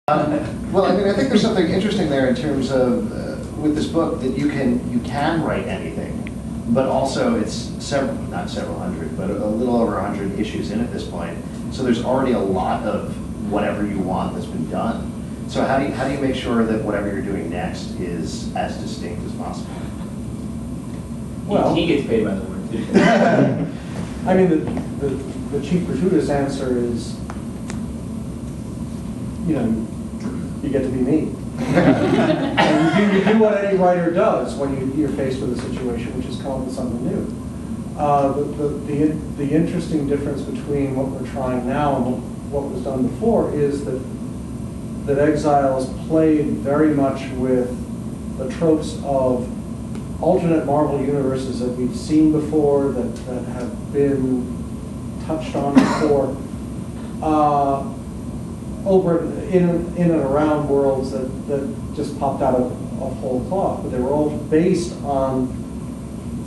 Well, I mean, I think there's something interesting there in terms of with this book that you can write anything, but also it's not several hundred, but a little over 100 issues in at this point. So there's already a lot of whatever you want that's been done. So how do you make sure that whatever you're doing next is as distinct as possible? Well, he gets paid by the word. I mean, the cheap gratuitous answer is, you get to be me. And you do what any writer does when you're faced with a situation, which is come up with something new. The interesting difference between what we're trying now and what was done before is that Exiles played very much with the tropes of alternate Marvel universes that we've seen before, that have been touched on before, over in and around worlds that just popped out of whole cloth, but they were all based on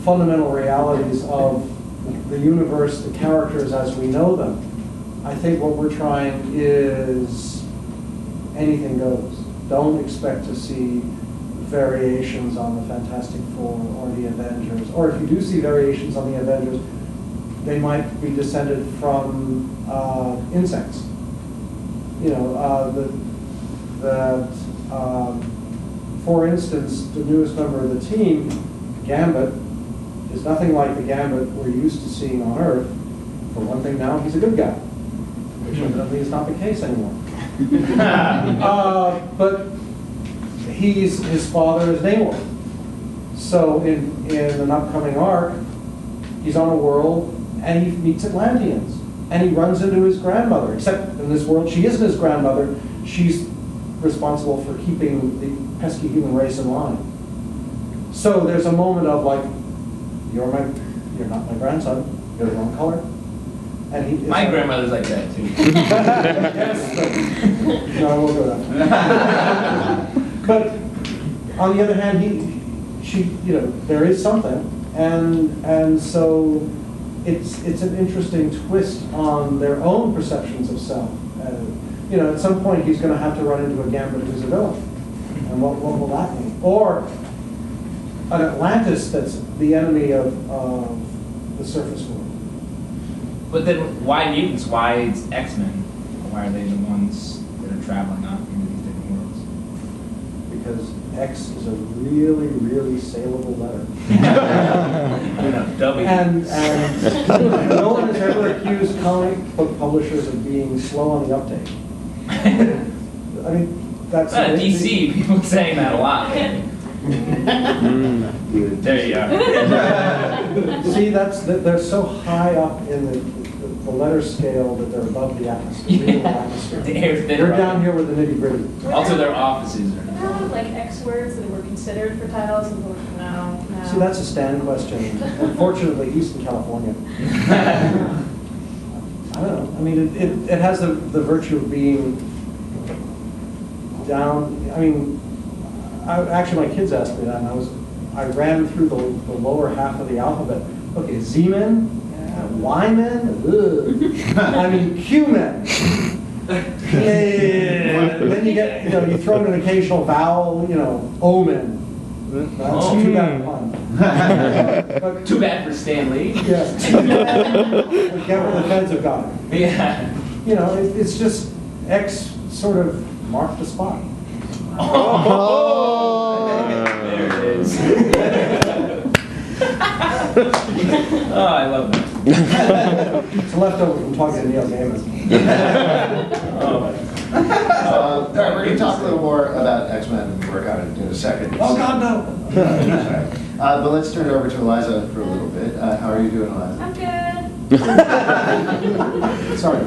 fundamental realities of the universe, the characters as we know them. I think what we're trying is anything goes. Don't expect to see variations on the Fantastic Four or the Avengers, or if you do see variations on the Avengers, they might be descended from insects. For instance, the newest member of the team, Gambit, is nothing like the Gambit we're used to seeing on Earth. For one thing now, he's a good guy, which evidently is not the case anymore. But his father is Namor. So in an upcoming arc, he's on a world and he meets Atlanteans. And he runs into his grandmother, except in this world, she isn't his grandmother. She's responsible for keeping the pesky human race in line. So there's a moment of like, you're not my grandson, you're the wrong color. And my grandmother's like that too. Yes, no, I won't go that. But on the other hand, there is something, and so it's an interesting twist on their own perceptions of self. At some point he's going to have to run into a Gambit who's a villain, and what will that mean? Or an Atlantis that's the enemy of the surface world. But then why mutants? Why it's X-Men? Why are they the ones that are traveling off into these different worlds? Because X is a really, really saleable letter. W. And no one has ever accused comic book publishers of being slow on the uptake. I mean, that's... DC, people saying that a lot. There you are. See, they're so high up in the letter scale that they're above the atmosphere. The air's thin. They're down here with the nitty gritty. Also, their offices are. There are like X words that were considered for titles, and no. See, that's a Stan question. Unfortunately, he's in California. I don't know. I mean, it has the virtue of being down. I mean, actually, my kids asked me that, and I ran through the lower half of the alphabet. Okay, Z-men, Y-men, I mean, Q-men. Then you get, you throw in an occasional vowel, O-men. That's too bad for fun. But, too bad for Stan Lee. Yeah. Get where the feds have got it. Yeah. It's just X sort of marked the spot. Oh. There it is. Oh, I love that. It's a leftover from talking to Neil Gaiman. All right, we're going to talk a little more about X-Men and work on it in a second. Oh, God, no. But let's turn it over to Eliza for a little bit. How are you doing, Eliza? I'm good. Sorry.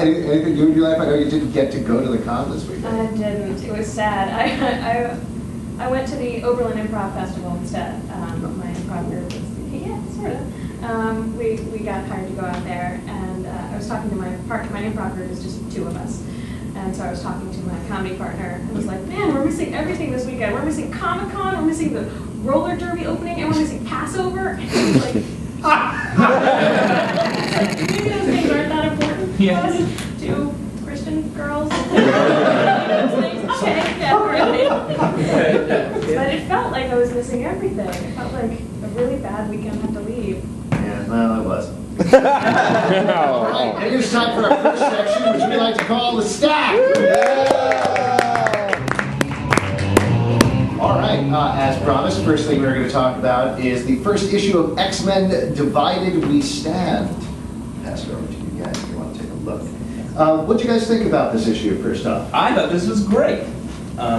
Anything new in your life? I know you didn't get to go to the con this weekend. I didn't. It was sad. I went to the Oberlin Improv Festival instead. My improv group was, sort of. We got hired to go out there, and I was talking to my partner. My improv group is just two of us. And so I was talking to my comedy partner, and was like, man, we're missing everything this weekend. We're missing Comic-Con, we're missing the roller derby opening, and we're missing Passover. And he was like, maybe those things aren't that important to us, to Christian girls. But it felt like I was missing everything. It felt like a really bad weekend I had to leave. Yeah, well, it was. All right, it is time for our first section, which we like to call the stack. All right, as promised, first thing we're going to talk about is the first issue of X-Men Divided We Stand. Pass it over to you guys if you want to take a look. What do you guys think about this issue, first off? I thought this was great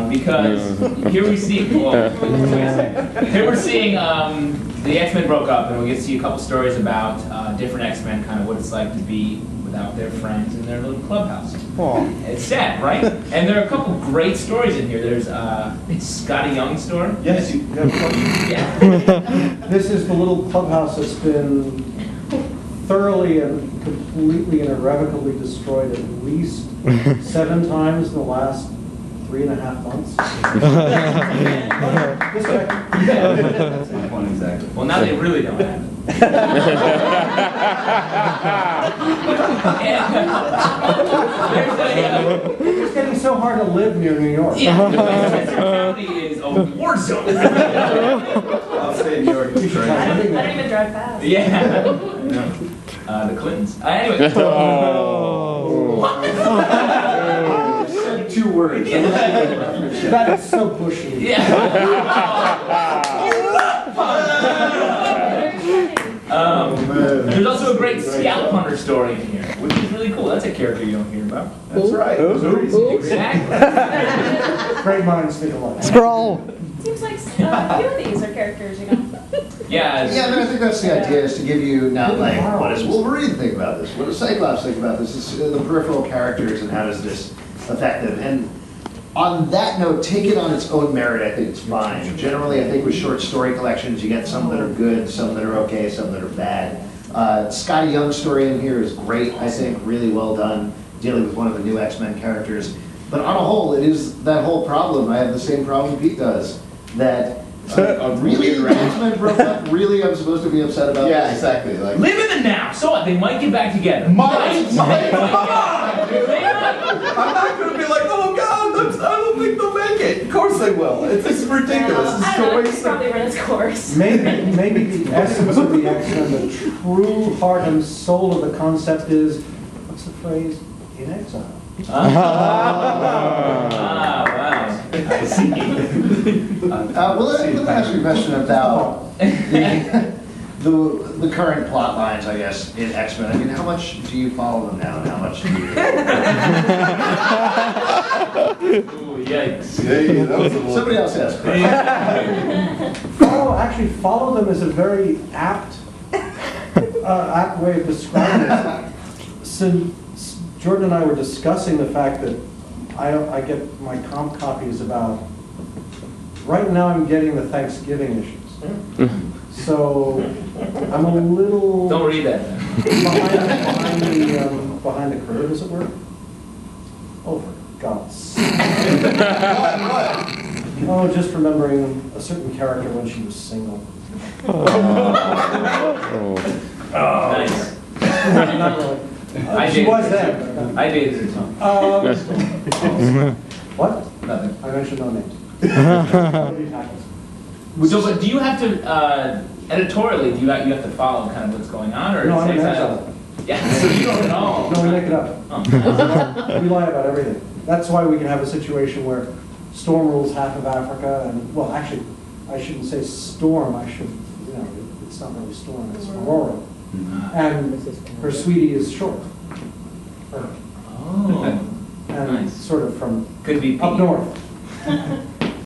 because here we see, well, here we're seeing the X-Men broke up, and we get to see a couple stories about different X-Men, kind of what it's like to be without their friends in their little clubhouse. Aww. It's sad, right? And there are a couple great stories in here. There's it's Scotty Young's story. Yes. Yeah. This is the little clubhouse that's been thoroughly and completely and irrevocably destroyed at least 7 times in the last 3.5 months. This guy. That's my point exactly. Well, now they really don't have it. It's getting so hard to live near New York. Yeah, Westchester County is a war zone. I'll say New York. I don't even drive fast. Yeah. No. The Clintons. Anyway. You said 2 words. That is so bushy. There's also a great Scout Hunter story in here, which is really cool. That's a character you don't hear about. That's right. Exactly. Great minds think alike. Scroll. Seems like a few of these are characters, you know. Yeah. Yeah, but I think that's the idea, is to give you not like, what does Wolverine think about this? What does Cyclops think about this? It's the peripheral characters and how does this affect them. And on that note, take it on its own merit, I think it's fine. Generally, I think with short story collections, you get some that are good, some that are okay, some that are bad. Scotty Young's story in here is great, I think, really well done, dealing with one of the new X-Men characters. But on a whole, it is that whole problem. I have the same problem Pete does, that really, the X-Men broke up, really I'm supposed to be upset about Yeah, this? exactly. Like, Live in the now. So what? They might get back together. Might. They might. I'm not going to be like, oh God, I don't think they'll make it. Of course they will. It's ridiculous. I It's don't a know, it's waste of... probably run its course. Maybe the essence of the X-Men, the true heart and soul of the concept is, what's the phrase? In exile. Wow. I see. Well, let me ask you a question about the current plot lines, I guess, in X-Men. I mean, how much do you follow them now, and how much do you... Ooh, yikes. Yeah, that was a little... Somebody else asked. Follow them is a very apt way of describing it. Since Jordan and I were discussing the fact that I get my comp copies about, right now I'm getting the Thanksgiving issues. So I'm a little Don't read that then. behind the curve, as it were. Oh, for God's sake. Oh, just remembering a certain character when she was single. Nice. Not really. I She dated was her then. too. I dated her too. What? Nothing. I mentioned no names. So, but do you have to editorially? Do you have to follow kind of what's going on, or No, is I'm an Exile- exile. Yeah. So you don't at all. No, we make it up. Oh. We lie about everything. That's why we can have a situation where Storm rules half of Africa, and, well, actually, I shouldn't say Storm, it's not really Storm, it's Aurora. And her sweetie is short. Her. Oh. And Nice. sort of from Could be up Pete. north.